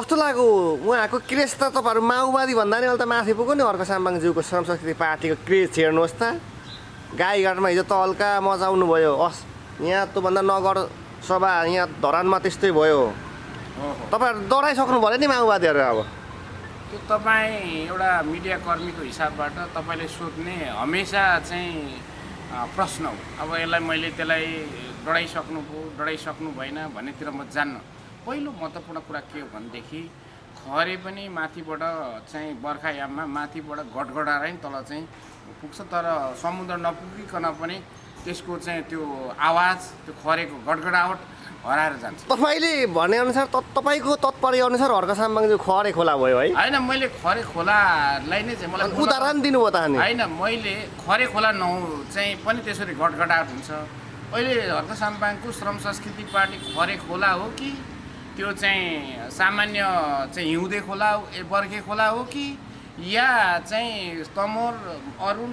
कस्तो लाग्यो उहाँको क्रेज त तपाईँहरू माओवादी भन्दा नि अहिले त माथि पुग्यो नि अर्को साम्बाङज्यूको श्रम संस्कृति पार्टीको क्रेज हेर्नुहोस् त गाईघाटमा हिजो तल्का मजाउनु भयो यहाँ त्योभन्दा नगर सभा यहाँ धरानमा त्यस्तै भयो तपाईँहरू डराइसक्नु भयो नि माओवादीहरू अब त्यो तपाईँ एउटा मिडिया कर्मीको हिसाबबाट तपाईँले सोध्ने हमेसा चाहिँ प्रश्न हो। अब यसलाई मैले त्यसलाई डराइसक्नु भएन भन्नेतिर म जान्न। पहिलो महत्त्वपूर्ण कुरा के हो भनेदेखि खरे पनि माथिबाट चाहिँ बर्खायाममा माथिबाट गडगडाएर नि तल चाहिँ पुग्छ, तर समुद्र नपुगिकन पनि त्यसको चाहिँ त्यो आवाज त्यो खरेको गडगडावट हराएर जान्छ। तपाईँले भनेअनुसार तपाईँको तत्पर्य अनुसार हर्क साम्बाङज्यू खरे खोला भयो है? होइन, मैले खरे खोलालाई नै चाहिँ मलाई उदाहरण दिनुभयो त नि? होइन, मैले खरे खोला चाहिँ पनि त्यसरी गडगडाट हुन्छ। अहिले हर्क साम्बाङको श्रम संस्कृति पार्टी खरे खोला हो कि त्यो चाहिँ सामान्य चाहिँ हिउँदे खोला हो, बर्खे खोला हो कि या चाहिँ तमोर अरुण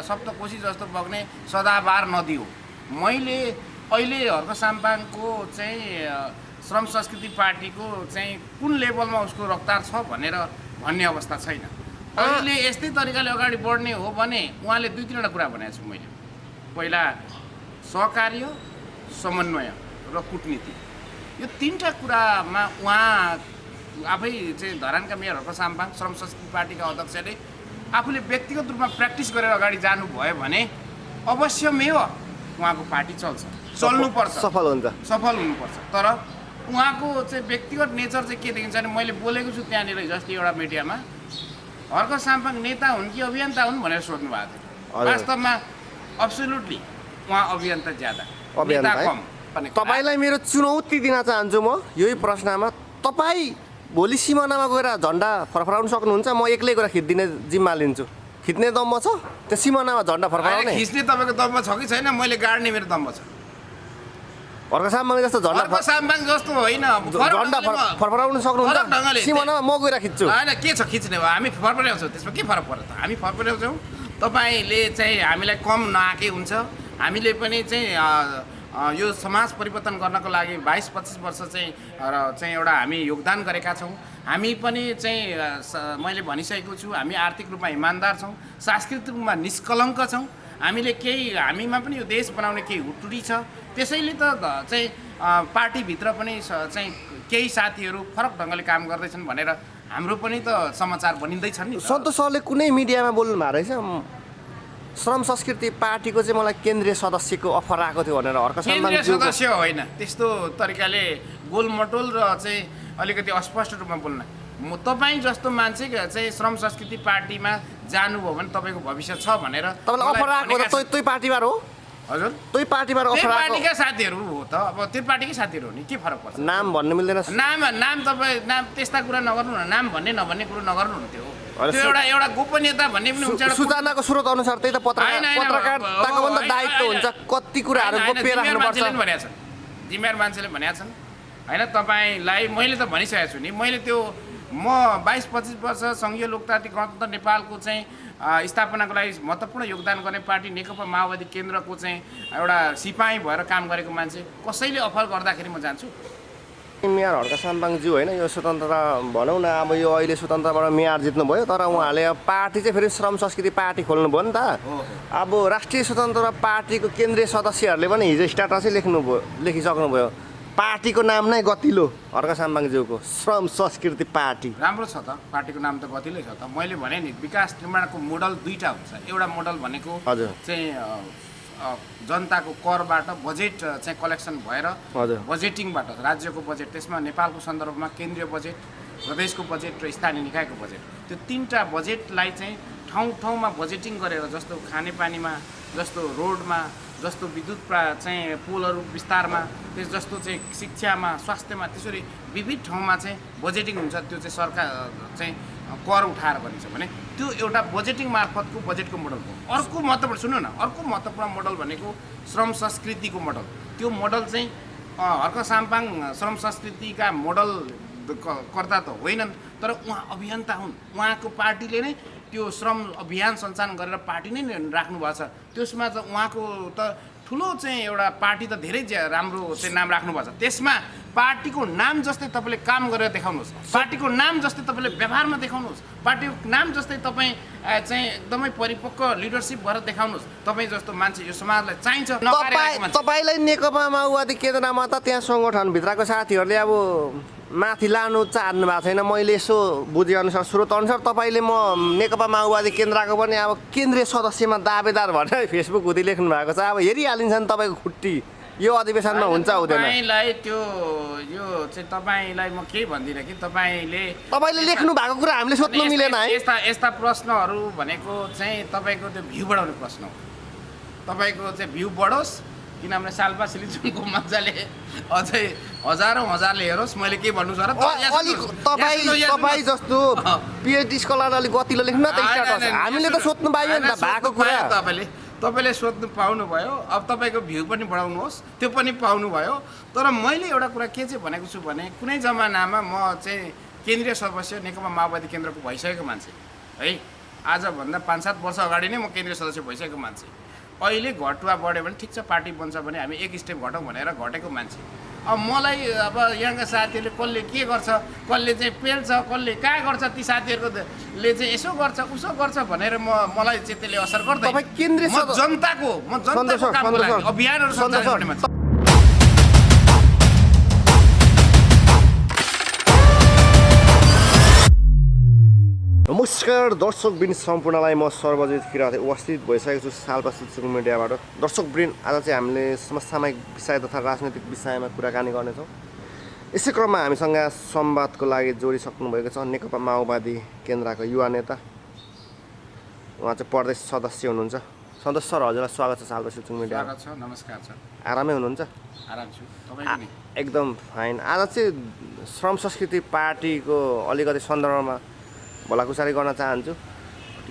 सप्तकोशी जस्तो बग्ने सदाबार नदी हो? मैले अहिले हर्क साम्बाङको चाहिँ श्रम संस्कृति पार्टीको चाहिँ कुन लेभलमा उसको रफ्तार छ भनेर भन्ने अवस्था छैन। अहिले यस्तै तरिकाले अगाडि बढ्ने हो भने उहाँले दुई तिनवटा कुरा भनेको छु मैले। पहिला सहकार्य, समन्वय र कुटनीति, यो तीनटा कुरामा उहाँ आफै चाहिँ धरानका मेयर हर्क साम्बाङ श्रम संस्कृति पार्टीका अध्यक्षले आफूले व्यक्तिगत रूपमा प्र्याक्टिस गरेर अगाडि जानुभयो भने अवश्यमेव उहाँको पार्टी चल्नुपर्छ, सफल हुनुपर्छ। तर उहाँको चाहिँ व्यक्तिगत नेचर चाहिँ के देखिन्छ भने मैले बोलेको छु त्यहाँनिर जस्तै एउटा मिडियामा हर्क साम्बाङ नेता हुन् कि अभियन्ता हुन् भनेर सोध्नु भएको थियो। वास्तवमा अब्सोल्युटली उहाँ अभियन्ता ज्यादा, नेता कम। तपाईँलाई मेरो चुनौती दिन चाहन्छु म यही प्रश्नमा। तपाईँ भोलि सिमानामा गएर झन्डा फरफराउन सक्नुहुन्छ? म एक्लै गएर खिचिदिने जिम्मा लिन्छु। खिच्ने दम्म छ त्यो सिमानामा झन्डा फरफराउने? खिच्ने तपाईँको दम्म छ कि छैन? मैले गाड्ने मेरो दम्म छ। हर्क साम्बाङ जस्तो हर्क साम्बाङ जस्तो होइन, झन्डा फरफराउन सक्नुहुन्छ? सिमानामा म गएर खिच्छु। होइन, के छ खिच्ने भयो, हामी फरफराउँछौँ, त्यसमा के फरक पर्छ त? हामी फरफराउँछौँ, तपाईँले चाहिँ हामीलाई कम नआएकै हुन्छ। हामीले पनि चाहिँ यो समाज परिवर्तन गर्नको लागि 22-25 वर्ष चाहिँ एउटा हामी योगदान गरेका छौँ। हामी पनि चाहिँ मैले भनिसकेको छु, हामी आर्थिक रूपमा इमान्दार छौँ, सांस्कृतिक रूपमा निष्कलङ्क छौँ। हामीमा पनि यो देश बनाउने केही हुटुरी छ। त्यसैले त चाहिँ पार्टीभित्र पनि चाहिँ केही साथीहरू फरक ढङ्गले काम गर्दैछन् भनेर हाम्रो पनि त समाचार बनिँदैछन् नि। सन्तोष सरले कुनै मिडियामा बोल्नु भएको रहेछ श्रम संस्कृति पार्टीको चाहिँ मलाई केन्द्रीय सदस्यको अफर आएको थियो भनेर। हर्क साम्बाङ केन्द्रीय सदस्य होइन, त्यस्तो तरिकाले गोलमटोल र चाहिँ अलिकति अस्पष्ट रूपमा बोल्न। तपाईँ जस्तो मान्छे चाहिँ श्रम संस्कृति पार्टीमा जानुभयो भने तपाईँको भविष्य छ भनेर तपाईँलाई अफर आएको त त्यही पार्टीबाट हो? हजुर, त्यही पार्टीबाट अफर आएको? पार्टीका साथीहरू हो त, अब त्यो पार्टीकै साथीहरू हो नि, के फरक पर्छ? नाम भन्नु मिल्दैन? नाम तपाईँ त्यस्ता कुरा नगर्नु न, नाम नभन्ने कुरो नगर्नु न। त्यो एउटा गोपनीयता भन्ने पनि हुन्छ। सूचनाको स्रोत अनुसार त्यही त पत्रकारताको पनि त दायित्व हुन्छ, कति कुराहरू गोप्य राख्नुपर्छ। जिम्मेवार मान्छेले भनेका छन् होइन तपाईँलाई। मैले त भनिसकेको छु नि, मैले त्यो म 22-25 वर्ष सङ्घीय लोकतान्त्रिक गणतन्त्र नेपालको चाहिँ स्थापनाको लागि महत्त्वपूर्ण योगदान गर्ने पार्टी नेकपा माओवादी केन्द्रको चाहिँ एउटा सिपाही भएर काम गरेको मान्छे, कसैले अफर गर्दाखेरि म जान्छु। मेयर हर्क साम्बाङज्यू होइन, यो स्वतन्त्रता भनौँ न, अब यो अहिले स्वतन्त्रबाट मेयर जित्नुभयो, तर उहाँले पार्टी चाहिँ फेरि श्रम संस्कृति पार्टी खोल्नुभयो नि त। अब राष्ट्रिय स्वतन्त्रता पार्टीको केन्द्रीय सदस्यहरूले पनि हिजो स्ट्याटसै लेखिसक्नुभयो, पार्टीको नाम नै गतिलो हर्क साम्बाङज्यूको श्रम संस्कृति पार्टी। राम्रो छ त, पार्टीको नाम त गतिलै छ त। मैले भने नि विकास निर्माणको मोडल दुईवटा हुन्छ। एउटा मोडल भनेको चाहिँ जनताको करबाट बजेट चाहिँ कलेक्सन भएर बजेटिङबाट राज्यको बजेट, त्यसमा नेपालको सन्दर्भमा केन्द्रीय बजेट, प्रदेशको बजेट र स्थानीय निकायको बजेट, त्यो तीनटा बजेटलाई चाहिँ ठाउँ ठाउँमा बजेटिङ गरेर, जस्तो खानेपानीमा, जस्तो रोडमा, जस्तो विद्युत चाहिँ पोलहरू विस्तारमा, जस्तो चाहिँ शिक्षामा, स्वास्थ्यमा, त्यसरी विविध ठाउँमा चाहिँ बजेटिङ हुन्छ। त्यो चाहिँ सरकार चाहिँ कर उठाएर भनिन्छ भने त्यो एउटा बजेटिङ मार्फतको बजेटको मोडल हो। अर्को महत्त्वपूर्ण सुन्नु न, अर्को महत्त्वपूर्ण मोडल भनेको श्रम संस्कृतिको मोडल। त्यो मोडल चाहिँ हर्क साम्बाङ श्रम संस्कृतिका मोडल कर्ता त होइनन्, तर उहाँ अभियन्ता हुन्। उहाँको पार्टीले नै त्यो श्रम अभियान सञ्चालन गरेर पार्टी नै राख्नु भएको छ। त्यसमा त उहाँको त ठुलो चाहिँ एउटा पार्टी त धेरै राम्रो चाहिँ नाम राख्नुभएको छ, त्यसमा पार्टीको नाम जस्तै तपाईँले काम गरेर देखाउनुहोस्, पार्टीको नाम जस्तै तपाईँले व्यवहारमा देखाउनुहोस्, पार्टीको नाम जस्तै तपाईँ चाहिँ एकदमै परिपक्व लिडरसिप भएर देखाउनुहोस्। तपाईँ जस्तो मान्छे यो समाजलाई चाहिन्छ। तपाईँलाई नेकपा माओवादी केन्द्रमा त त्यहाँ सङ्गठनभित्रको साथीहरूले अब माथि लानु चाहनु भएको छैन। मैले यसो बुझेअनुसार स्रोतअनुसार तपाईँले म नेकपा माओवादी केन्द्रको पनि अब केन्द्रीय सदस्यमा दावेदार भनेर फेसबुक हुँदै लेख्नु भएको छ। अब हेरिहालिन्छ नि तपाईँको खुट्टी यो अधिवेशनमा हुन्छ हुँदैन। तपाईँलाई त्यो यो चाहिँ तपाईँलाई म केही भन्दिनँ कि तपाईँले लेख्नु भएको कुरा हामीले सोध्नु मिलेन है। यस्ता प्रश्नहरू भनेको चाहिँ तपाईँको त्यो भ्यू बढाउने प्रश्न हो। तपाईँको चाहिँ भ्यू बढोस्, किनभने सालपा सिलिचुङको मजाले अझै हजारले हेरोस्। मैले के भन्नु छ र तपाईँ जस्तो पिएचडी स्कलर अलिक गतिलो लेख्नु न त स्टाटस। हामीले त सोध्नु पाइयो नि त भएको कुरा। तपाईँले सोध्नु पाउनुभयो। अब तपाईँको भ्यू पनि बढाउनुहोस्, त्यो पनि पाउनुभयो। तर मैले एउटा कुरा के चाहिँ भनेको छु भने कुनै जमानामा म चाहिँ केन्द्रीय सदस्य नेकपा माओवादी केन्द्रको भइसकेको मान्छे है। आजभन्दा 5-7 वर्ष अगाडि नै म केन्द्रीय सदस्य भइसकेको मान्छे। अहिले घटुवा बढ्यो भने ठिक छ, पार्टी बन्छ भने हामी एक स्टेप घटौँ भनेर घटेको मान्छे। अब मलाई अब यहाँका साथीहरूले कसले के गर्छ, कसले चाहिँ पेल्छ, कसले कहाँ गर्छ, ती साथीहरूले चाहिँ यसो गर्छ उसो गर्छ भनेर मलाई चाहिँ त्यसले असर गर्दैन। म जनताको कामको लागि अभियानहरू सञ्चालन गर्ने मान्छे। नमस्कार दर्शकवृन्द सम्पूर्णलाई म सर्वजित किराँती उपस्थित भइसकेको छु सालपा सिलिचुङ मिडियाबाट। दर्शकवृन्द आज चाहिँ हामीले समसामयिक विषय तथा राजनैतिक विषयमा कुराकानी गर्नेछौँ। यसै क्रममा हामीसँग संवादको लागि जोडिसक्नु भएको छ नेकपा माओवादी केन्द्रका युवा नेता, उहाँ चाहिँ प्रदेश सदस्य हुनुहुन्छ सन्तोष सर। हजुरलाई स्वागत छ सालपा सिलिचुङ मिडिया। नमस्कार सर। आरामै हुनुहुन्छ? आराम छु। तपाईँ एकदम फाइन। आज चाहिँ श्रम संस्कृति पार्टीको अलिकति सन्दर्भमा भलाकुसारी गर्न चाहन्छु।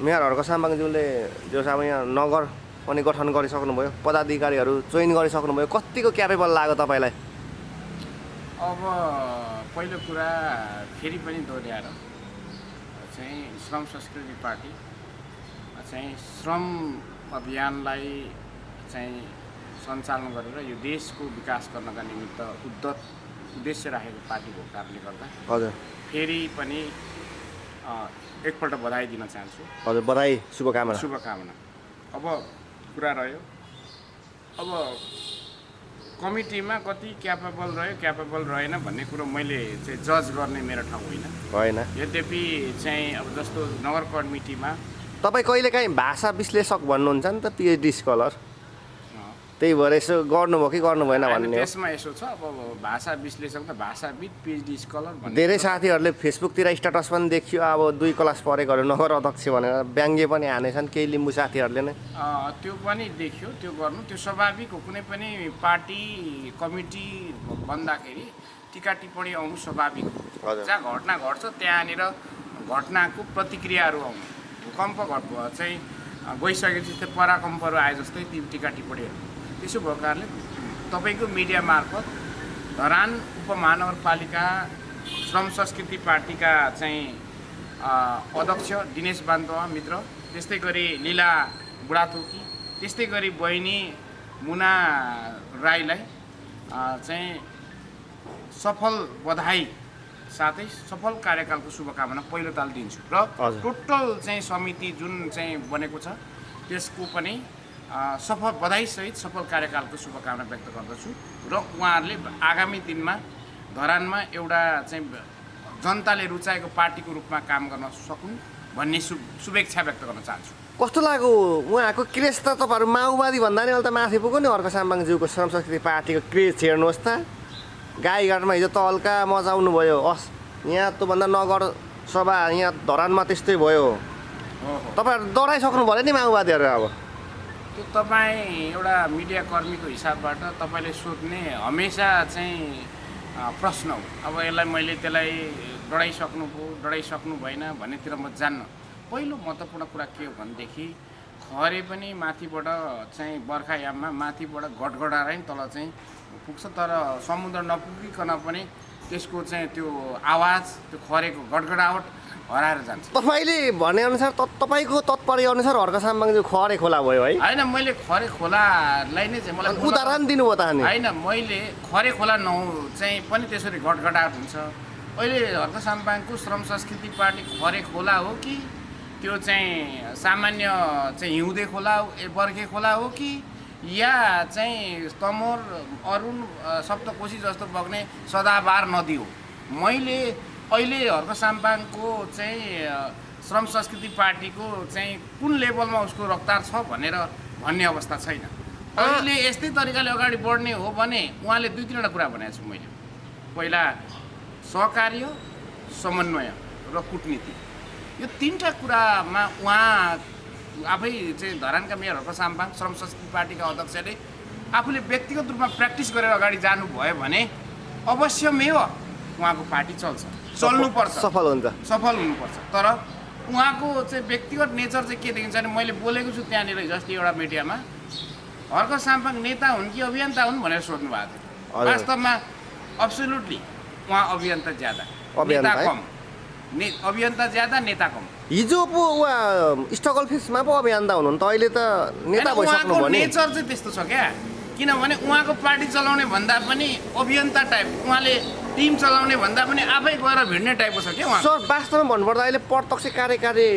मेयर हर्क साम्बाङज्यूले जो अब यहाँ नगर पनि गठन गरिसक्नुभयो, पदाधिकारीहरू चयन गरिसक्नुभयो, कतिको क्यापेबल लाग्यो तपाईँलाई? अब पहिलो कुरा फेरि पनि दोहोऱ्याएर चाहिँ श्रम संस्कृति पार्टी चाहिँ श्रम अभियानलाई चाहिँ सञ्चालन गरेर यो देशको विकास गर्नका निमित्त उद्देश्य राखेको पार्टी भएको कारणले गर्दा हजुर फेरि पनि एकपल्ट बधाई दिन चाहन्छु। हजुर बधाई, शुभकामना। अब कुरा रह्यो अब कमिटीमा कति क्यापेबल रह्यो क्यापेबल रहेन भन्ने कुरो मैले चाहिँ जज गर्ने मेरो ठाउँ होइन। यद्यपि चाहिँ अब जस्तो नगर कमिटीमा तपाईँ कहिलेकाहीँ भाषा विश्लेषक भन्नुहुन्छ नि त, पिएचडी स्कलर, त्यही भएर यसो गर्नुभयो कि गर्नु भएन भन्ने। त्यसमा यसो छ अब भाषा विश्लेषक त भाषाविद पिएचडी स्कलर भन्ने। धेरै साथीहरूले फेसबुकतिर स्ट्याटस पनि देखियो अब 2 क्लास पढेकोहरू नगर अध्यक्ष भनेर व्यङ्ग्य पनि हानेछन् केही लिम्बू साथीहरूले नै। त्यो पनि देखियो, त्यो गर्नु त्यो स्वाभाविक हो। कुनै पनि पार्टी कमिटी बन्दाखेरि टिका टिप्पणी आउनु स्वाभाविक हो। जहाँ घटना घट्छ त्यहाँनिर घटनाको प्रतिक्रियाहरू आउनु। भूकम्प चाहिँ गइसकेपछि त्यो पराकम्पहरू आए जस्तै ती टिका टिप्पणीहरू। त्यसो भएको कारणले तपाईँको मिडिया मार्फत धरान उपमहानगरपालिका श्रम संस्कृति पार्टीका चाहिँ अध्यक्ष दिनेश बान्तवा मित्र, त्यस्तै गरी लीला बुढाथोकी, त्यस्तै गरी बहिनी मुना राईलाई चाहिँ सफल बधाई साथै सफल कार्यकालको शुभकामना पहिलो ताल दिन्छु। र टोटल चाहिँ समिति जुन चाहिँ बनेको छ त्यसको पनि सफल बधाईसहित सफल कार्यकालको शुभकामना व्यक्त गर्दछु। र उहाँहरूले आगामी दिनमा धरानमा एउटा चाहिँ जनताले रुचाएको पार्टीको रूपमा काम गर्न सकुन् भन्ने शुभेच्छा व्यक्त गर्न चाहन्छु। कस्तो लाग्यो उहाँको क्रेज? त तपाईँहरू माओवादी भन्दा नि अहिले त माथि पुग्यो नि। हर्क साम्बाङज्यूको श्रम संस्कृति पार्टीको क्रेज हेर्नुहोस् त। गाईघाटमा हिजो तल्का मजाउनु भयो। यहाँ त्योभन्दा नगर सभा यहाँ धरानमा त्यस्तै भयो। तपाईँहरू डराइसक्नु भयो नि माओवादीहरू। अब त्यो तपाईँ एउटा मिडिया कर्मीको हिसाबबाट तपाईँले सोध्ने हमेसा चाहिँ प्रश्न हो। अब यसलाई मैले त्यसलाई डराइसक्नु भएन भन्नेतिर म जान्न। पहिलो महत्त्वपूर्ण कुरा के हो भनेदेखि खरे पनि माथिबाट चाहिँ बर्खायाममा माथिबाट गडगडाएर नि तल चाहिँ पुग्छ, तर समुद्र नपुगिकन पनि त्यसको चाहिँ त्यो आवाज, त्यो खरेको गडगडावट हराएर जान्छ। तपाईँले भनेअनुसार तपाईँको तत्पर्य अनुसार हर्क साम्बाङज्यू खरे खोला भयो है? होइन, मैले खरे खोलालाई नै चाहिँ मलाई उदाहरण दिनुभयो त अनि? होइन, मैले खरे खोला चाहिँ पनि त्यसरी घटघटाट हुन्छ। अहिले हर्क साम्बाङको श्रम संस्कृति पार्टी खरे खोला हो कि त्यो चाहिँ सामान्य चाहिँ हिउँदे खोला हो, बर्खे खोला हो कि या चाहिँ तमोर अरुण सप्तकोशी जस्तो बग्ने सदाबहार नदी हो? मैले अहिले हर्क साम्बाङको चाहिँ श्रम संस्कृति पार्टीको चाहिँ कुन लेभलमा उसको रफ्तार छ भनेर भन्ने अवस्था छैन। अहिले यस्तै तरिकाले अगाडि बढ्ने हो भने उहाँले 2-3 कुरा भनेको छु मैले। पहिला सहकार्य, समन्वय र कुटनीति, यो 3टा कुरामा उहाँ आफै चाहिँ धरानका मेयर हर्क साम्बाङ श्रम संस्कृति पार्टीका अध्यक्षले आफूले व्यक्तिगत रूपमा प्र्याक्टिस गरेर अगाडि जानुभयो भने अवश्यमेव उहाँको पार्टी चल्नुपर्छ, सफल हुनुपर्छ। तर उहाँको चाहिँ व्यक्तिगत नेचर चाहिँ के देखिन्छ भने मैले बोलेको छु त्यहाँनिर जस्तै एउटा मिडियामा, हर्क साम्बाङ नेता हुन् कि अभियन्ता हुन् भनेर सोध्नु भएको थियो। वास्तवमा अब्सोल्युटली उहाँ अभियन्ता ज्यादा, नेता कम। अभियन्ता ज्यादा, नेता कम। हिजो पो उहाँ स्ट्रगल फेसमा पो अभियन्ता हुनुहुन्छ, अहिले त नेता भइसक्नु भयो नि। नेचर चाहिँ त्यस्तो छ क्या, किनभने उहाँको पार्टी चलाउने भन्दा पनि अभियन्ता टाइप, उहाँले टिम चलाउने भन्दा पनि आफै गएर भिड्ने टाइपको छ क्या उहाँ। सर वास्तवमा भन्नुपर्दा अहिले प्रत्यक्ष कार्यकारी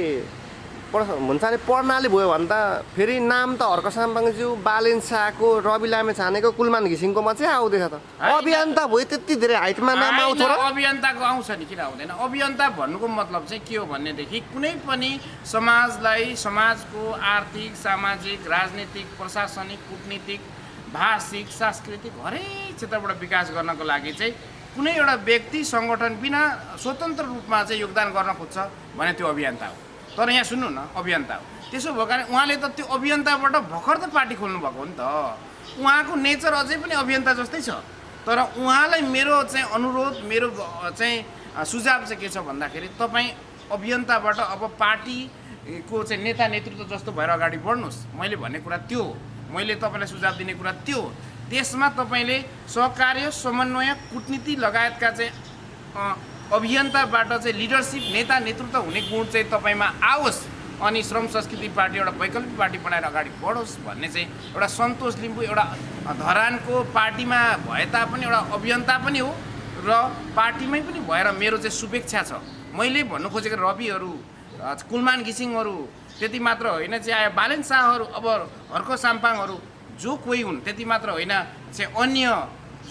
हुन्छ अरे प्रणाली भयो भन्दा फेरि नाम त हर्क साम्बाङज्यू, बालेन शाहको, रवि लामेछानेको, कुलमान घिसिङकोमा चाहिँ आउँदैछ त। अभियन्ता भयो त्यति धेरै हाइटमा नाम आउँछ र? अभियन्ताको आउँछ नि, किन आउँदैन? अभियन्ता भन्नुको मतलब चाहिँ के हो भनेदेखि कुनै पनि समाजलाई, समाजको आर्थिक, सामाजिक, राजनीतिक, प्रशासनिक, कुटनीतिक, भाषिक, सांस्कृतिक हरेक क्षेत्रबाट विकास गर्नको लागि चाहिँ कुनै एउटा व्यक्ति सङ्गठन बिना स्वतन्त्र रूपमा चाहिँ योगदान गर्न खोज्छ भने त्यो अभियन्ता हो। तर यहाँ सुन्नु न, अभियन्ता हो। त्यसो भएको कारण उहाँले त त्यो अभियन्ताबाट भर्खर त पार्टी खोल्नु भएको हो नि त। उहाँको नेचर अझै पनि अभियन्ता जस्तै छ। तर उहाँलाई मेरो चाहिँ अनुरोध, मेरो चाहिँ सुझाव चाहिँ के छ भन्दाखेरि तपाईँ अभियन्ताबाट अब पार्टीको चाहिँ नेता नेतृत्व जस्तो भएर अगाडि बढ्नुहोस्। मैले भन्ने कुरा त्यो हो, मैले तपाईँलाई सुझाव दिने कुरा त्यो हो। त्यसमा तपाईँले सहकार्य, समन्वय, कुटनीति लगायतका चाहिँ अभियन्ताबाट चाहिँ लिडरसिप, नेता नेतृत्व हुने गुण चाहिँ तपाईँमा आओस् अनि श्रम संस्कृति पार्टी एउटा वैकल्पिक पार्टी बनाएर अगाडि बढोस् भन्ने चाहिँ एउटा सन्तोष लिम्बू एउटा धरानको पार्टीमा भए तापनि एउटा अभियन्ता पनि हो र पार्टीमै पनि भएर मेरो चाहिँ शुभेच्छा छ। मैले भन्नु खोजेको रविहरू, कुलमान घिसिङहरू त्यति मात्र होइन, चाहिँ बालेन शाहहरू, अब हर्क साम्बाङहरू जो कोही हुन् त्यति मात्र होइन, चाहिँ अन्य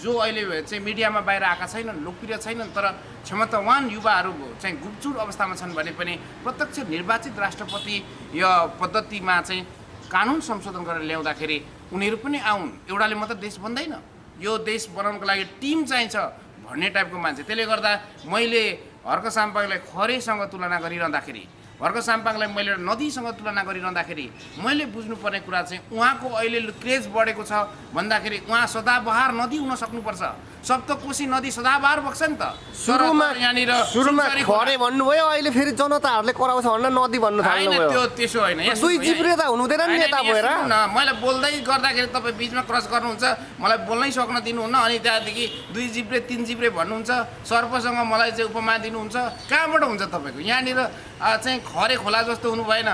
जो अहिले चाहिँ मिडियामा बाहिर आएका छैनन्, लोकप्रिय छैनन् तर क्षमतावान युवाहरू चाहिँ गुपचुर अवस्थामा छन् भने पनि प्रत्यक्ष निर्वाचित राष्ट्रपति यो पद्धतिमा चाहिँ कानुन संशोधन गरेर ल्याउँदाखेरि उनीहरू पनि आउन्। एउटाले मात्र देश बन्दैन, यो देश बनाउनको लागि टिम चाहिन्छ भन्ने टाइपको मान्छे। त्यसले गर्दा मैले हर्क साम्बाङलाई खरेसँग तुलना गरिरहँदाखेरि, हर्क साम्बाङलाई मैले नदीसँग तुलना गरिरहँदाखेरि मैले बुझ्नुपर्ने कुरा चाहिँ उहाँको अहिले क्रेज बढेको छ भन्दाखेरि उहाँ सदाबहार नदी हुन सक्नुपर्छ। सप्तकोशी नदी सदाबहार बग्छ नि त। सुरुमा खरे भन्नुभयो, अहिले फेरि जनताहरूले कराउँछ भनेर नदी भन्नु थाल्नुभयो। त्यो त्यसो होइन, दुई जिब्रे त हुनु हुँदैन नि नेता भएर। मैले बोल्दै गर्दाखेरि तपाईँ बिचमा क्रस गर्नुहुन्छ, मलाई बोल्नै सक्न दिनुहुन्न, अनि त्यहाँदेखि 2 जिब्रे 3 जिब्रे भन्नुहुन्छ, सर्पसँग मलाई चाहिँ उपमा दिनुहुन्छ। कहाँबाट हुन्छ तपाईँको? यहाँनिर चाहिँ खरे खोला जस्तो हुनु भएन,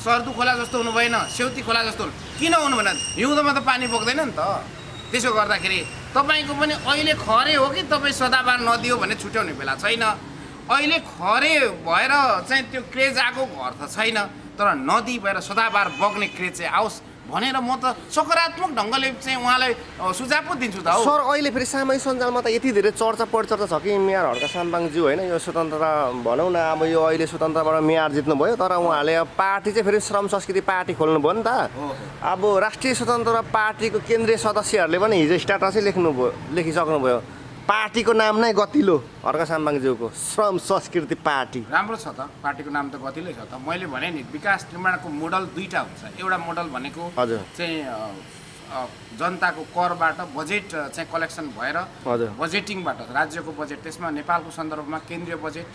सर्दु खोला जस्तो हुनु भएन, सेउती खोला जस्तो किन हुनु भएन? हिउँदोमा त पानी बग्दैन नि त। त्यसो गर्दाखेरि तपाईँको पनि अहिले खरे हो कि तपाईँ सदाबहार नदी हो भन्ने छुट्याउने बेला छैन। अहिले खरे भएर चाहिँ त्यो क्रेज आएको अर्थ छैन, तर नदी भएर सदाबहार बग्ने क्रेज चाहिँ आओस् भनेर म त सकारात्मक ढङ्गले चाहिँ उहाँलाई सुझाव पो दिन्छु त। सर अहिले फेरि सामाजिक सञ्जालमा त यति धेरै चर्चा परिचर्चा छ कि मेयर हर्क साम्बाङज्यू होइन, यो स्वतन्त्रता भनौँ न, अब यो अहिले स्वतन्त्रबाट मेयर जित्नुभयो तर उहाँले पार्टी चाहिँ फेरि श्रम संस्कृति पार्टी खोल्नु भयो नि त। अब राष्ट्रिय स्वतन्त्र पार्टीको केन्द्रीय सदस्यहरूले पनि हिजो स्ट्याटसै लेखिसक्नुभयो, पार्टीको नाम नै गतिलो हर्क साम्बाङज्यूको श्रम संस्कृति पार्टी। राम्रो छ त, पार्टीको नाम त गतिलै छ त। मैले भने नि विकास निर्माणको मोडल 2टा हुन्छ। एउटा मोडल भनेको चाहिँ जनताको करबाट बजेट चाहिँ कलेक्सन भएर बजेटिङबाट राज्यको बजेट, त्यसमा नेपालको सन्दर्भमा केन्द्रीय बजेट,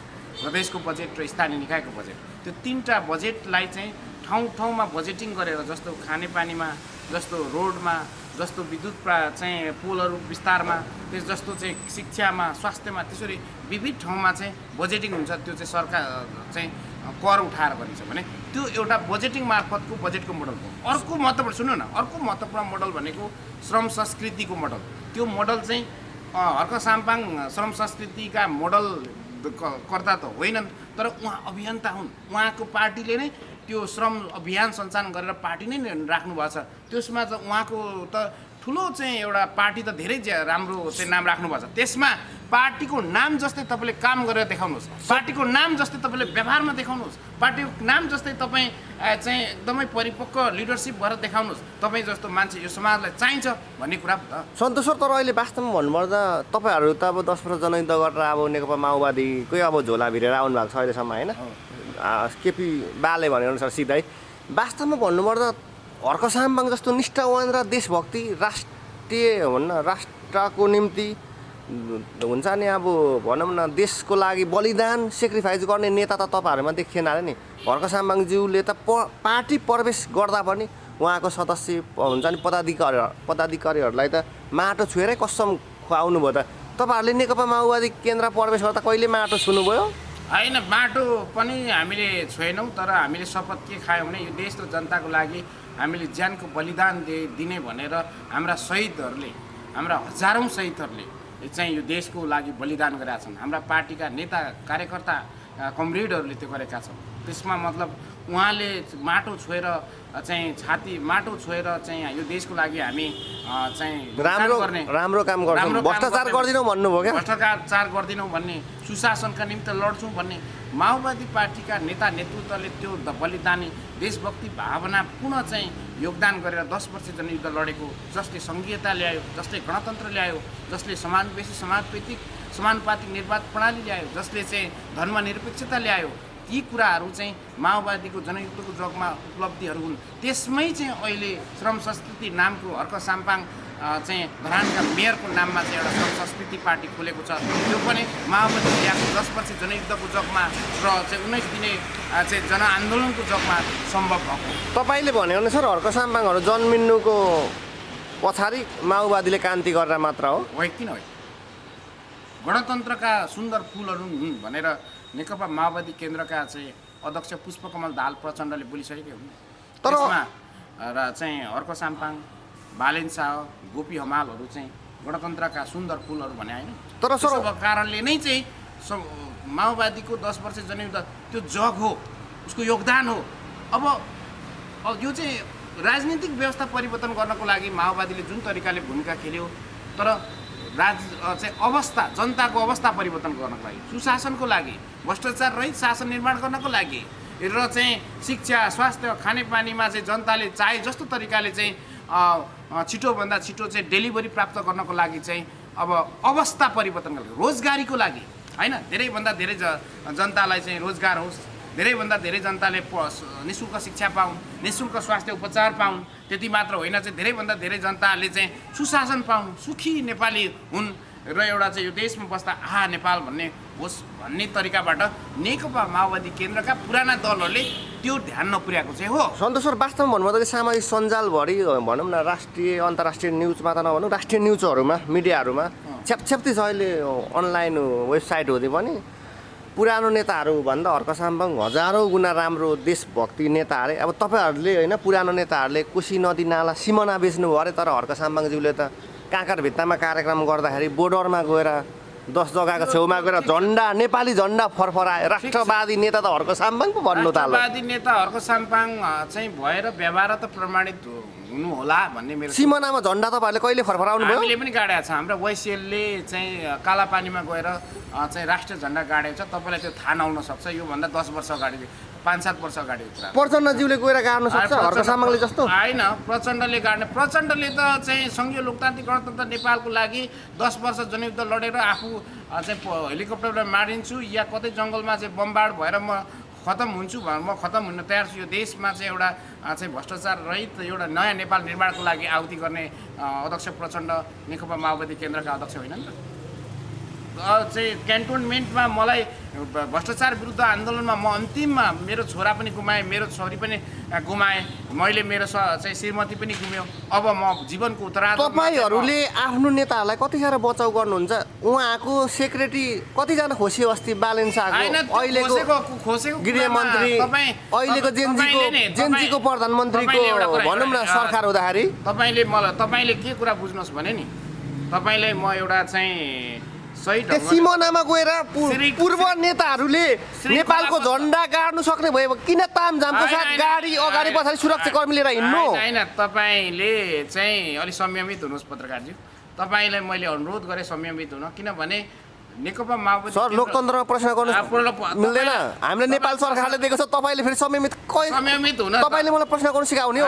प्रदेशको बजेट र स्थानीय निकायको बजेट, त्यो 3टा बजेटलाई चाहिँ ठाउँ ठाउँमा बजेटिङ गरेर, जस्तो खानेपानीमा, जस्तो रोडमा, जस्तो विद्युत चाहिँ पोलहरू विस्तारमा, त्यस जस्तो चाहिँ शिक्षामा, स्वास्थ्यमा, त्यसरी विविध ठाउँमा चाहिँ बजेटिङ हुन्छ। त्यो चाहिँ सरकार चाहिँ कर उठाएर गरिन्छ भने त्यो एउटा बजेटिङ मार्फतको बजेटको मोडल हो। अर्को महत्त्वपूर्ण सुन्नु न, अर्को महत्त्वपूर्ण मोडल भनेको श्रम संस्कृतिको मोडल। त्यो मोडल चाहिँ हर्क साम्पाङ श्रम संस्कृतिका मोडल कर्ता त होइनन्, तर उहाँ अभियन्ता हुन्। उहाँको पार्टीले नै त्यो श्रम अभियान सञ्चालन गरेर पार्टी नै राख्नुभएको छ। त्यसमा चाहिँ उहाँको त ठुलो चाहिँ एउटा पार्टी त धेरै राम्रो चाहिँ नाम राख्नुभएको छ। त्यसमा पार्टीको नाम जस्तै तपाईँले काम गरेर देखाउनुहोस्, पार्टीको नाम जस्तै तपाईँले व्यवहारमा देखाउनुहोस्, पार्टीको नाम जस्तै तपाईँ चाहिँ एकदमै परिपक्व लिडरसिप भएर देखाउनुहोस्। तपाईँ जस्तो मान्छे यो समाजलाई चाहिन्छ भन्ने कुरा त सन्तोष सर। तर अहिले वास्तवमा भन्नुपर्दा तपाईँहरू त अब 10 वर्ष जनयुद्ध गरेर अब नेकपा माओवादीकै अब झोला भिरेर आउनु भएको छ अहिलेसम्म होइन, केपी बाले भनेअनुसार सिधै। वास्तवमा भन्नुपर्दा हर्क साम्पाङ जस्तो निष्ठावान र देशभक्ति राष्ट्रिय भन्न राष्ट्रको निम्ति हुन्छ नि, अब भनौँ न देशको लागि बलिदान सेक्रिफाइस गर्ने नेता त तपाईँहरूमा देखिएन अरे नि। हर्क साम्पाङज्यूले त पार्टी प्रवेश गर्दा पनि उहाँको सदस्य हुन्छ नि पदाधिकारीहरूलाई त माटो छुएरै कसम खुवाउनु भयो। त तपाईँहरूले नेकपा माओवादी केन्द्र प्रवेश गर्दा कहिले माटो छुनुभयो? होइन, माटो पनि हामीले छोएनौँ, तर हामीले शपथ के खायौँ भने यो देश र जनताको लागि हामीले ज्यानको बलिदान दिने भनेर हाम्रा शहीदहरूले, हाम्रा हजारौँ शहीदहरूले चाहिँ यो देशको लागि बलिदान गरेका छन्। हाम्रा पार्टीका नेता कार्यकर्ता कमरेडहरूले त्यो गरेका छन्। त्यसमा मतलब उहाँले माटो छोएर चाहिँ छाती माटो छोएर चाहिँ यो देशको लागि हामी चाहिँ राम्रो काम गर्छौँ, भ्रष्टाचार गर्दैनौँ भन्नुभयो क्या? भ्रष्टाचार गर्दैनौँ भन्ने, सुशासनका निम्ति लड्छौँ भन्ने माओवादी पार्टीका नेता नेतृत्वले त्यो बलिदानी देशभक्ति भावना पुनः चाहिँ योगदान गरेर 10 वर्ष जनयुद्ध लडेको, जसले सङ्घीयता ल्यायो, जसले गणतन्त्र ल्यायो, जसले समावेशी समानुपातिक निर्वाचन प्रणाली ल्यायो, जसले चाहिँ धर्मनिरपेक्षता ल्यायो, यी कुराहरू चाहिँ माओवादीको जनयुद्धको जगमा उपलब्धिहरू हुन्। त्यसमै चाहिँ अहिले श्रम संस्कृति नामको हर्क साम्पाङ चाहिँ धरानका मेयरको नाममा चाहिँ एउटा श्रम संस्कृति पार्टी खोलेको छ। त्यो पनि माओवादी ल्याएको 10 वर्ष जनयुद्धको जगमा र चाहिँ 19 दिने चाहिँ जनआन्दोलनको जगमा सम्भव भएको। तपाईँले भनेअनुसार हर्क साम्पाङहरू जन्मिनुको पछाडि माओवादीले क्रान्ति गरेर मात्र हो? किन होइन, गणतन्त्रका सुन्दर फुलहरू हुन् भनेर नेकपा माओवादी केन्द्रका चाहिँ अध्यक्ष पुष्पकमल दाहाल प्रचण्डले बोलिसकेका हुन्। तर र चाहिँ हर्क साम्पाङ, बालेन शाह, गोपी हमालहरू चाहिँ गणतन्त्रका सुन्दर फुलहरू भने होइन। तर त्यसो कारणले नै चाहिँ माओवादीको 10 वर्ष जनयुद्ध त्यो जग हो, उसको योगदान हो। अब यो चाहिँ राजनीतिक व्यवस्था परिवर्तन गर्नको लागि माओवादीले जुन तरिकाले भूमिका खेल्यो, तर चाहिँ अवस्था, जनताको अवस्था परिवर्तन गर्नको लागि, सुशासनको लागि, भ्रष्टाचार रहित शासन निर्माण गर्नको लागि र चाहिँ शिक्षा, स्वास्थ्य, खानेपानीमा चाहिँ जनताले चाहे जस्तो तरिकाले चाहिँ छिटोभन्दा छिटो चाहिँ डेलिभरी प्राप्त गर्नको लागि चाहिँ अब अवस्था परिवर्तन गर्नु, रोजगारीको लागि होइन, धेरैभन्दा धेरै जनतालाई चाहिँ रोजगार होस्, धेरैभन्दा धेरै जनताले निःशुल्क शिक्षा पाउन्, निःशुल्क स्वास्थ्य उपचार पाउन्। त्यति मात्र होइन, चाहिँ धेरैभन्दा धेरै जनताले चाहिँ सुशासन पाउन्, सुखी नेपाली हुन् र एउटा चाहिँ यो देशमा बस्दा नेपाल भन्ने होस् भन्ने तरिकाबाट नेकपा माओवादी केन्द्रका पुराना दलहरूले त्यो ध्यान नपुर्याएको चाहिँ हो। सन्तोष सर, वास्तवमा भन्नुपर्दा सामाजिक सञ्जालभरि भनौँ न राष्ट्रिय अन्तर्राष्ट्रिय न्युजमा त नभनौँ, राष्ट्रिय न्युजहरूमा मिडियाहरूमा छ्यापछ्याप्ती छ अहिले अनलाइन वेबसाइट हुँदै पनि पुरानो नेताहरू भन्दा हर्क साम्पाङ हजारौँ गुणा राम्रो देशभक्ति नेता अरे। अब तपाईँहरूले होइन पुरानो नेताहरूले कोशी नदी नाला सिमना बेच्नुभयो अरे, तर हर्क साम्पाङज्यूले त काँकर भित्तामा कार्यक्रम गर्दाखेरि बोर्डरमा गएर 10 जग्गाको छेउमा गएर झन्डा, नेपाली झन्डा फरफराए। राष्ट्रवादी नेता त हर्क साम्पाङ पो भन्नु थाल्यो। राष्ट्रवादी नेता हर्क साम्पाङ चाहिँ भएर व्यवहार त प्रमाणित हुनु होला भन्ने मेरो। सिमनामा झन्डा तपाईँहरूले कहिले फरफराउनु भयो? हामीले पनि गाडेको छ। हाम्रो वाइसिएलले चाहिँ कालापानीमा गएर चाहिँ राष्ट्रिय झन्डा गाडेको छ। तपाईँलाई त्यो थाहा नहुन सक्छ, योभन्दा 10 वर्ष अगाडि, 5-7 वर्ष अगाडिको कुरा। प्रचण्डज्यूले गएर गाड्न सक्छ हर्क साम्पाङले जस्तो? होइन, प्रचण्डले गाड्ने, प्रचण्डले त चाहिँ सङ्घीय लोकतान्त्रिक गणतन्त्र नेपालको लागि 10 वर्ष जनयुद्ध लडेर आफू चाहिँ हेलिकप्टरबाट मारिन्छु या कतै जङ्गलमा चाहिँ बमबाड भएर म खतम हुन्छु, म खतम हुन तयार छु, यो देशमा चाहिँ एउटा चाहिँ भ्रष्टाचार रहित एउटा नयाँ नेपाल निर्माणको लागि आहुति गर्ने अध्यक्ष प्रचण्ड नेकपा माओवादी केन्द्रका अध्यक्ष होइन नि त? चाहिँ क्यान्टोनमेन्टमा मलाई भ्रष्टाचार विरुद्ध आन्दोलनमा म अन्तिममा मेरो छोरा पनि गुमाएँ, मेरो छोरी पनि गुमाएँ, मैले मेरो चाहिँ श्रीमती पनि गुम्यो। अब म जीवनको उत्तरार्धमा तपाईँहरूले आफ्नो नेताहरूलाई कति साह्रो बचाउ गर्नुहुन्छ? उहाँको सेक्रेटरी कतिजना खोसियो अस्ति बालेन शाहको, अहिलेको गृहमन्त्री, अहिलेको जेनजीको प्रधानमन्त्रीको भनौँ न सरकार हुँदाखेरि तपाईँले के कुरा बुझ्नुहोस् भने नि, तपाईँलाई म एउटा चाहिँ सही सिमानामा गएर पूर्व नेताहरूले नेपालको झन्डा गाड्नु सक्ने भयो, किन तामझामको साथ गाडी अगाडि पछाडि सुरक्षाकर्मी लिएर हिँड्नु? होइन, तपाईँले चाहिँ अलिक संयमित हुनुहोस् पत्रकारज्यू। तपाईँलाई मैले अनुरोध गरेँ संयमित हुन, किनभने नेकपा माओवादी सर लोकतन्त्रमा प्रश्न गर्नु मिल्दैन। हामीले नेपाल सरकारले दिएको छ, तपाईँले फेरि संयमित हुन तपाईँले मलाई प्रश्न गर्नु सिकाउने हो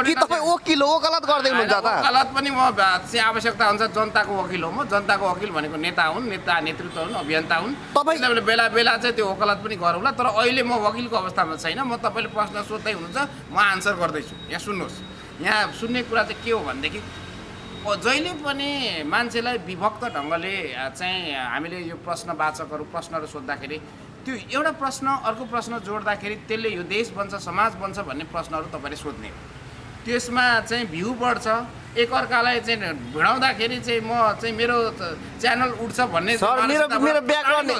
कि तपाईँ वकिल हो, वकालत गर्दै हुनुहुन्छ त? वकालत पनि म चाहिँ आवश्यकता हुन्छ, जनताको वकिल हो म। जनताको वकिल भनेको नेता हुन्, नेतृत्व हुन्, अभियन्ता हुन्। तपाईँले बेला बेला चाहिँ त्यो वकालत पनि गरौँला, तर अहिले म वकिलको अवस्थामा छैन। म तपाईँले प्रश्न सोध्दै हुनुहुन्छ, म आन्सर गर्दैछु। यहाँ सुन्नुहोस्, यहाँ सुन्ने कुरा चाहिँ के हो भनेदेखि जहिले पनि मान्छेलाई विभक्त ढङ्गले चाहिँ हामीले यो प्रश्नवाचकहरू प्रश्नहरू सोद्धाखेरि त्यो एउटा प्रश्न अर्को प्रश्न जोड्दाखेरि त्यसले यो देश बन्छ, समाज बन्छ भन्ने प्रश्नहरू तपाईँले सोध्ने हो। त्यसमा चाहिँ भ्यू बढ्छ, एकअर्कालाई चाहिँ भिडाउँदाखेरि चाहिँ म चाहिँ मेरो च्यानल उठ्छ भन्ने। सर मेरो ब्याकग्राउन्ड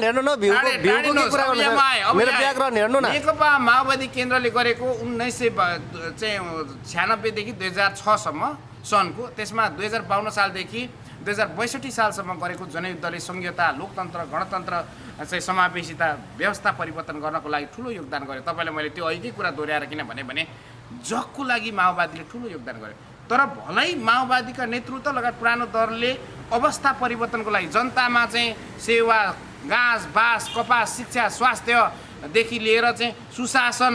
हेर्नु न, भ्यूको कुरा गर्नु मेरो ब्याकग्राउन्ड हेर्नु न। नेकपा माओवादी केन्द्रले गरेको 1996 देखि 2006 सम्म सनको, त्यसमा 2052 सालदेखि 2062 सालसम्म गरेको जनयुद्धले संघीयता, लोकतन्त्र, गणतन्त्र चाहिँ समावेशिता व्यवस्था परिवर्तन गर्नको लागि ठुलो योगदान गर्यो। तपाईँलाई मैले त्यो अहिलेकै कुरा दोहोऱ्याएर किन भने जगको लागि माओवादीले ठुलो योगदान गर्यो। तर भलै माओवादीका नेतृत्व लगायत पुरानो दलले अवस्था परिवर्तनको लागि जनतामा चाहिँ सेवा, घाँस बाँस, कपास, शिक्षा, स्वास्थ्यदेखि लिएर चाहिँ सुशासन,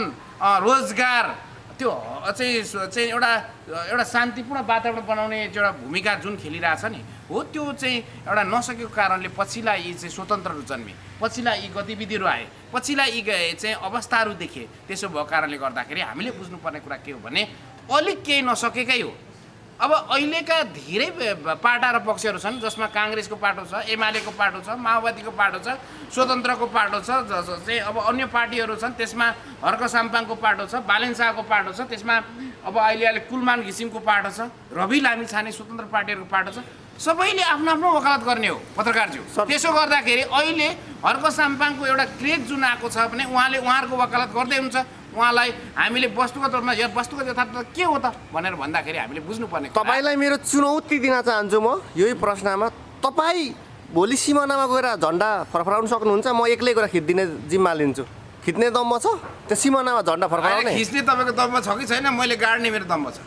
रोजगार, त्यो चाहिँ एउटा शान्तिपूर्ण वातावरण बनाउने एउटा भूमिका जुन खेलिरहेछ नि हो, त्यो चाहिँ एउटा नसकेको कारणले पछिल्ला यी चाहिँ स्वतन्त्रहरू जन्मे, पछिल्ला यी गतिविधिहरू आए, पछिल्ला यी चाहिँ अवस्थाहरू देखे। त्यसो भएको कारणले गर्दाखेरि हामीले बुझ्नुपर्ने कुरा के हो भने अलिक केही नसकेकै हो। अब अहिलेका धेरै पाटा र पक्षहरू छन्, जसमा काङ्ग्रेसको पाटो छ, एमालेको पाटो छ, माओवादीको पाटो छ, स्वतन्त्रको पाटो छ, चाहिँ अब अन्य पार्टीहरू छन्, त्यसमा हर्क साम्पाङको पाटो छ, बालेन शाहको पाटो छ, त्यसमा अब अहिले कुलमान घिसिङको पाटो छ, रवि लामिछाने स्वतन्त्र पार्टीहरूको पाटो छ। सबैले आफ्नो आफ्नो वकालत गर्ने हो पत्रकारज्यू। त्यसो गर्दाखेरि अहिले हर्क साम्पाङको एउटा क्रेज जुन आएको छ भने उहाँहरूको वकालत गर्दै हुन्छ। उहाँलाई हामीले वस्तुगत रूपमा वस्तुगत यथार्थ के हो त भनेर भन्दाखेरि हामीले बुझ्नुपर्ने। तपाईँलाई मेरो चुनौती दिन चाहन्छु म यही प्रश्नमा। तपाईँ भोलि सिमानामा गएर झन्डा फरफराउन सक्नुहुन्छ? म एक्लै गएर खिचिदिने जिम्मा लिन्छु। खिच्ने दम्म छ? त्यो सिमानामा झन्डा फरफराउने खिच्ने तपाईँको दम्म छ कि छैन? मैले गाड्ने मेरो दम्म छ।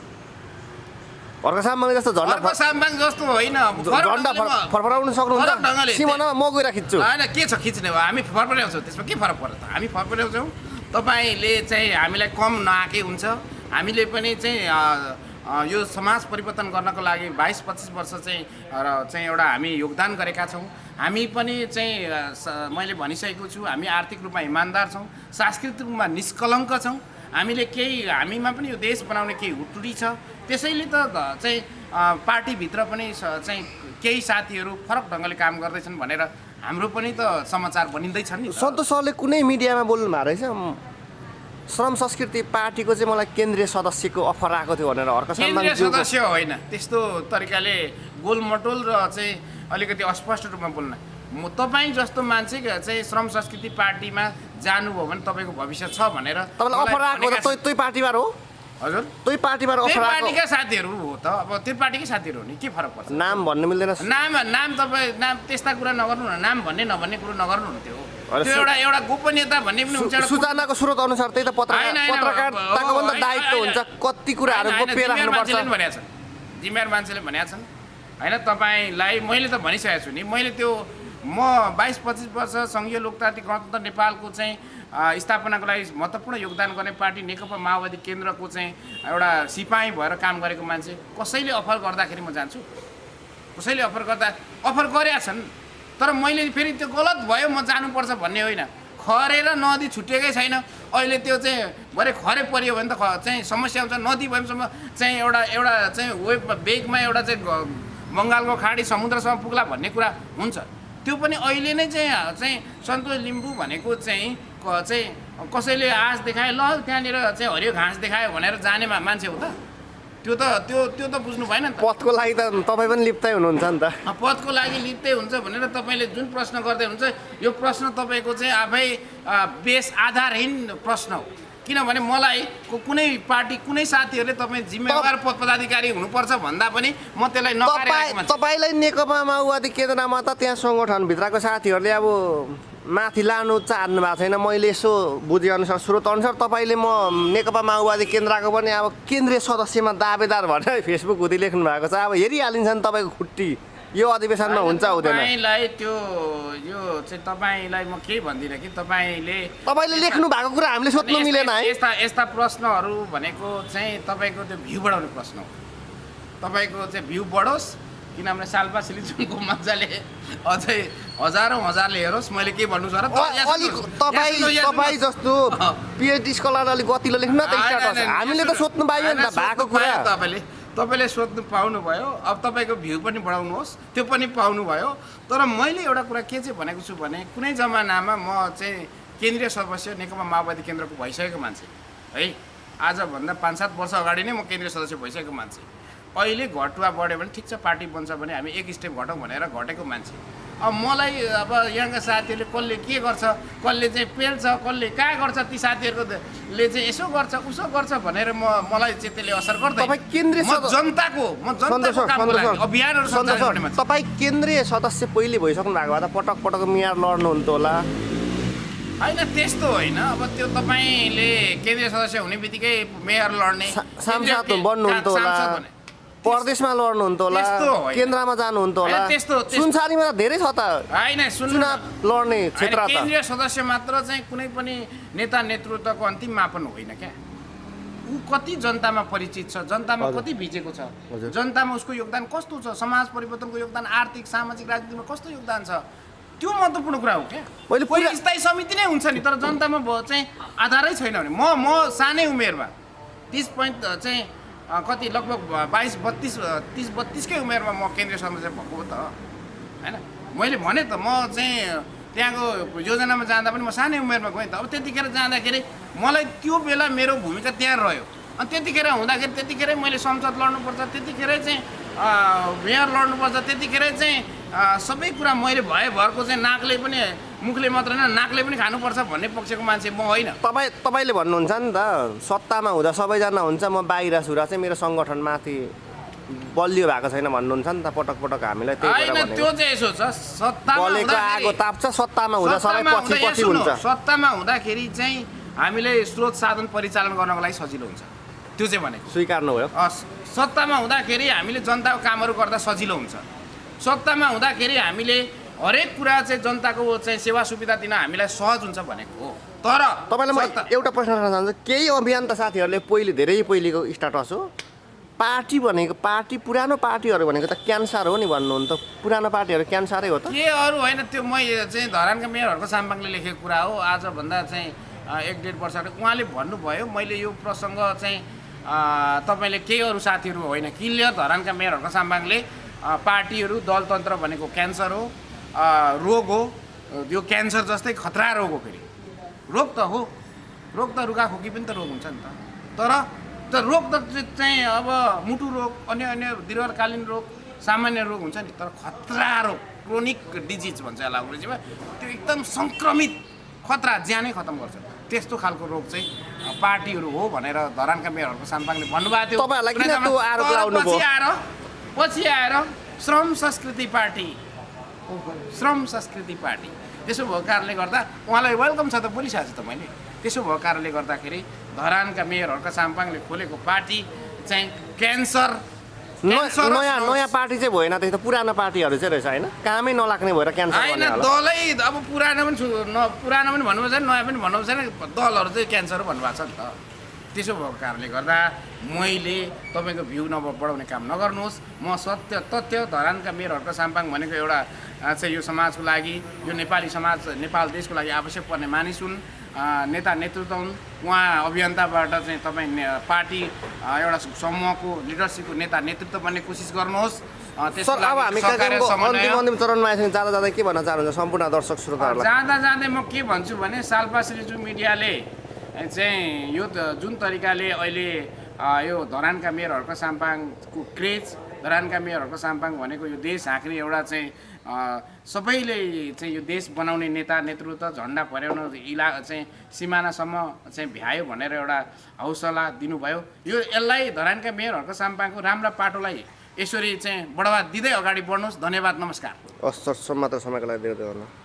हर्क साम्पाङ जस्तो जस्तो होइन, झन्डा फरफराउन सक्नुहुन्छ? सिमानामा म गएर खिच्छु। होइन, के छ खिच्ने हो? हामी फरफराउँछौँ, त्यसमा के फरक पर्छ त? हामी फरफराउँछौँ, तपाईँले चाहिँ हामीलाई कम नआएकै हुन्छ। हामीले पनि चाहिँ यो समाज परिवर्तन गर्नको लागि 22-25 वर्ष चाहिँ एउटा हामी योगदान गरेका छौँ। हामी पनि चाहिँ मैले भनिसकेको छु, हामी आर्थिक रूपमा इमान्दार छौँ, सांस्कृतिक रूपमा निष्कलङ्क छौँ। हामीले हामीमा पनि यो देश बनाउने केही हुटुटी छ। त्यसैले त चाहिँ पार्टीभित्र पनि चाहिँ केही साथीहरू फरक ढङ्गले काम गर्दैछन् भनेर हाम्रो पनि त समाचार बनिँदैछन् नि। सन्तोष सरले कुनै मिडियामा बोल्नु भएको रहेछ, श्रम संस्कृति पार्टीको चाहिँ मलाई केन्द्रीय सदस्यको अफर आएको थियो भनेर। हर्क साम्पाङ सदस्य होइन, त्यस्तो तरिकाले गोलमटोल र चाहिँ अलिकति अस्पष्ट रूपमा बोल्न। तपाईँ जस्तो मान्छे चाहिँ श्रम संस्कृति पार्टीमा जानुभयो भने तपाईँको भविष्य छ भनेर तपाईँलाई अफर आएको त त्यही पार्टीबाट हो? हजुर, त्यही पार्टीबाट अफर आएको? पार्टीका साथीहरू हो त, अब त्यो पार्टीकै साथीहरू हो नि, के फरक पर्छ? नाम भन्नु मिल्दैन? नाम तपाईँ त्यस्ता कुरा नगर्नु न, नाम नभन्ने कुरो नगर्नु न। त्यो एउटा गोपनीयता भन्ने पनि हुन्छ। सूचनाको स्रोत अनुसार त्यही त पत्रकारिताको पनि त दायित्व हुन्छ, कति कुराहरू गोप्य राख्नुपर्छ भनेका छन्, जिम्मेवार मान्छेले भनेका छन् होइन। तपाईँलाई मैले त भनिसकेको छु नि, मैले त्यो म 22-25 वर्ष सङ्घीय लोकतान्त्रिक गणतन्त्र नेपालको चाहिँ स्थापनाको लागि महत्त्वपूर्ण योगदान गर्ने पार्टी नेकपा माओवादी केन्द्रको चाहिँ एउटा सिपाही भएर काम गरेको मान्छे। कसैले अफर गर्दाखेरि म जान्छु, कसैले अफर गरेका छन्, तर मैले फेरि त्यो गलत भयो म जानुपर्छ भन्ने होइन। खरेर नदी छुटेकै छैन। अहिले त्यो चाहिँ भरे खरे परियो भने त चाहिँ समस्या हुन्छ। नदी भएसम्म चाहिँ एउटा चाहिँ वेबमा बेगमा एउटा चाहिँ बङ्गालको खाडी समुद्रसम्म पुग्ला भन्ने कुरा हुन्छ। त्यो पनि अहिले नै चाहिँ सन्तोष लिम्बू भनेको चाहिँ कसैले आश देखाए ल त्यहाँनिर चाहिँ हरियो घाँस देखायो भनेर जाने मान्छे हो त? त्यो त बुझ्नु भएन नि त। पदको लागि त तपाईँ पनि लिप्तै हुनुहुन्छ नि त। पदको लागि लिप्तै हुन्छ भनेर तपाईँले जुन प्रश्न गर्दै हुनुहुन्छ यो प्रश्न तपाईँको चाहिँ आफै बेस आधारहीन प्रश्न हो। किनभने मलाई कुनै पार्टी कुनै साथीहरूले तपाईँ जिम्मेवार पदाधिकारी हुनुपर्छ भन्दा पनि म त्यसलाई नकारेको मान्छे। तपाईँलाई नेकपा माओवादी केन्द्रमा त त्यहाँ सङ्गठनभित्रको साथीहरूले अब माथि लानु चाहनु भएको छैन। मैले यसो बुझेअनुसार स्रोतअनुसार तपाईँले म नेकपा माओवादी केन्द्रको पनि अब केन्द्रीय सदस्यमा दावेदार भनेर फेसबुक हुँदै लेख्नु भएको छ। अब हेरिहालिन्छ नि तपाईँको खुट्टी यो अधिवेशनमा हुन्छ हुँदैन। तपाईँलाई यो चाहिँ तपाईँलाई म केही भन्दिनँ कि तपाईँले लेख्नु भएको कुरा हामीले सोध्नु मिलेन है। यस्ता प्रश्नहरू भनेको चाहिँ तपाईँको त्यो भ्यू बढाउने प्रश्न हो। तपाईँको चाहिँ भ्यू बढोस् किनभने साल्पा सिलिचुङको मजाले अझै हजारले हेरोस्। मैले के भन्नु छ र तपाईँ जस्तो पिएचडी स्कलर अलिक गतिलो लेख्नु न त स्टार्ट हामीले त सोध्नु पाइयो नि त भएको कुरा। तपाईँले सोध्नु पाउनुभयो। अब तपाईँको भ्यू पनि बढाउनुहोस् त्यो पनि पाउनुभयो। तर मैले एउटा कुरा के चाहिँ भनेको छु भने कुनै जमानामा म चाहिँ केन्द्रीय सदस्य नेकपा माओवादी केन्द्रको भइसकेको मान्छे है। आजभन्दा 5-7 वर्ष अगाडि नै म केन्द्रीय सदस्य भइसकेको मान्छे। अहिले घटुवा बढ्यो भने ठिक छ पार्टी बन्छ भने हामी एक स्टेप घटौँ भनेर घटेको मान्छे। अब मलाई अब यहाँका साथीहरूले कसले के गर्छ कसले चाहिँ पेल्छ कसले कहाँ गर्छ ती साथीहरूले चाहिँ यसो गर्छ उसो गर्छ भनेर मलाई चाहिँ त्यसले असर गर्दैन। जनताको अभियानहरू तपाईँ केन्द्रीय सदस्य पहिले भइसक्नु भएको भए त पटक मेयर लड्नुहुन्थ्यो होला। होइन त्यस्तो होइन। अब त्यो तपाईँले केन्द्रीय सदस्य हुने बित्तिकै मेयर लड्ने सांसद बन्नुहुन्थ्यो होला प्रदेशमा लड्नुहुन्थ्यो होला केन्द्रमा जानुहुन्थ्यो होला। सुनसारीमा त धेरै छ त होइन चुनाव लड्ने क्षेत्र। केन्द्रीय सदस्य मात्र चाहिँ कुनै पनि नेता नेतृत्वको अन्तिम मापन होइन क्या। ऊ कति जनतामा परिचित छ जनतामा कति भिजेको छ जनतामा उसको योगदान कस्तो छ समाज परिवर्तनको योगदान आर्थिक सामाजिक राजनीतिमा कस्तो योगदान छ त्यो महत्त्वपूर्ण कुरा हो क्या। पहिले स्थायी समिति नै हुन्छ नि तर जनतामा चाहिँ आधारै छैन भने म सानै उमेरमा 30 चाहिँ कति लगभग 22-32 कै उमेरमा म केन्द्रीय सदस्य भएको हो त होइन। मैले भने त म चाहिँ त्यहाँको योजनामा जाँदा पनि म सानै उमेरमा गएँ त। अब त्यतिखेर जाँदाखेरि मलाई त्यो बेला मेरो भूमिका त्यहाँ रह्यो। अनि त्यतिखेर हुँदाखेरि त्यतिखेरै मैले संसद लड्नुपर्छ त्यतिखेरै चाहिँ मेयर लड्नुपर्छ त्यतिखेरै चाहिँ सबै कुरा मैले भरको चाहिँ नाकले पनि मुखले मात्र होइन नाकले पनि खानुपर्छ भन्ने पक्षको मान्छे म होइन। तपाईँले भन्नुहुन्छ नि त सत्तामा हुँदा सबैजना हुन्छ म बाहिर सुरा चाहिँ मेरो सङ्गठनमाथि बलियो भएको छैन भन्नुहुन्छ नि त पटक हामीलाई। होइन त्यो चाहिँ यसो छ बलेको आगो ताप्छ सत्तामा हुँदा सबै पछि हुन्छ। सत्तामा हुँदाखेरि चाहिँ हामीले स्रोत साधन परिचालन गर्नको लागि सजिलो हुन्छ त्यो चाहिँ भनेको स्वीकार्नु भयो। सत्तामा हुँदाखेरि हामीले जनताको कामहरू गर्दा सजिलो हुन्छ। सत्तामा हुँदाखेरि हामीले हरेक कुरा चाहिँ जनताको चाहिँ सेवा सुविधा दिन हामीलाई सहज हुन्छ भनेको हो। तर तपाईँलाई म एउटा प्रश्न गर्न चाहन्छु केही अभियान त साथीहरूले धेरै पहिलेको स्टार्टस हो। पार्टी भनेको पार्टी पुरानो पार्टीहरू भनेको त क्यान्सर हो नि भन्नुहुन्छ। पुरानो पार्टीहरू क्यान्सरै हो त के अरू होइन। त्यो म चाहिँ धरानका मेयरहरूको साम्पाङले लेखेको कुरा हो। आजभन्दा चाहिँ 1-1.5 वर्ष अगाडि उहाँले भन्नुभयो मैले यो प्रसङ्ग चाहिँ तपाईँले केही अरू साथीहरू होइन क्लियर धरानका मेयरहरूको साम्पाङले पार्टीहरू दलतन्त्र भनेको क्यान्सर हो रोग हो। यो क्यान्सर जस्तै खतरा रोग हो। फेरि रोग त हो रोग त रुगाखोकी पनि त रोग हुन्छ नि त। तर रोग त चाहिँ अब मुटु रोग अन्य दीर्घकालीन रोग सामान्य रोग हुन्छ नि। तर खतरा रोग क्रोनिक डिजिज भन्छ यसलाई अङ्ग्रेजीमा त्यो एकदम सङ्क्रमित खतरा ज्यानै खतम गर्छ त्यस्तो खालको रोग चाहिँ पार्टीहरू हो भनेर धरानका मेयरहरूको साम्पाङले भन्नुभएको थियो। पछि आएर श्रम संस्कृति पार्टी त्यसो भएको कारणले गर्दा उहाँलाई वेलकम छ त बोलिसकेको छु त मैले। त्यसो भएको कारणले गर्दाखेरि धरानका मेयरहरूका साम्पाङले खोलेको पार्टी चाहिँ क्यान्सर नयाँ पार्टी चाहिँ भएन त्यही त पुरानो पार्टीहरू चाहिँ रहेछ होइन कामै नलाग्ने भएर क्यान्सर होइन। दलै अब पुरानो पनि भन्नुभएको छैन नयाँ पनि भन्नुभएको छैन दलहरू चाहिँ क्यान्सर भन्नुभएको छ नि त। त्यसो भएको कारणले गर्दा मैले तपाईँको भ्यू बढाउने काम नगर्नुहोस्। म सत्य तथ्य धरानका मेयरहरूको साम्पाङ भनेको एउटा चाहिँ यो समाजको लागि यो नेपाली समाज नेपाल देशको लागि आवश्यक पर्ने मानिस हुन् नेता नेतृत्व हुन्। उहाँ अभियन्ताबाट चाहिँ तपाईँ पार्टी एउटा समूहको लिडरसिपको नेता नेतृत्व बन्ने कोसिस गर्नुहोस्। त्यसको सर अब हामी लागि सरकारले कार्यक्रमको समन्वय अन्तिम चरणमा आइसक्यौँ जाँदा जाँदै के भन्न चाहनुहुन्छ सम्पूर्ण दर्शक श्रोताहरूलाई जाँदा जाँदै म के भन्छु भने साल्पा सिरिजु मिडियाले चाहिँ यो जुन तरिकाले अहिले यो धरानका मेयर हर्क साम्पाङको क्रेज धरानका मेयर हर्क साम्पाङ भनेको यो देश हाँक्ने एउटा चाहिँ सबैले चाहिँ यो देश बनाउने नेता नेतृत्व झन्डा फहराउन चाहिँ सिमानासम्म चाहिँ भ्यायो भनेर एउटा हौसला दिनुभयो यो यसलाई धरानका मेयर हर्क साम्पाङको राम्रा पाटोलाई यसरी चाहिँ बढावा दिँदै अगाडि बढ्नुहोस्। धन्यवाद, नमस्कार। हस् सर मात्र समयको लागि दिँदै गर्नु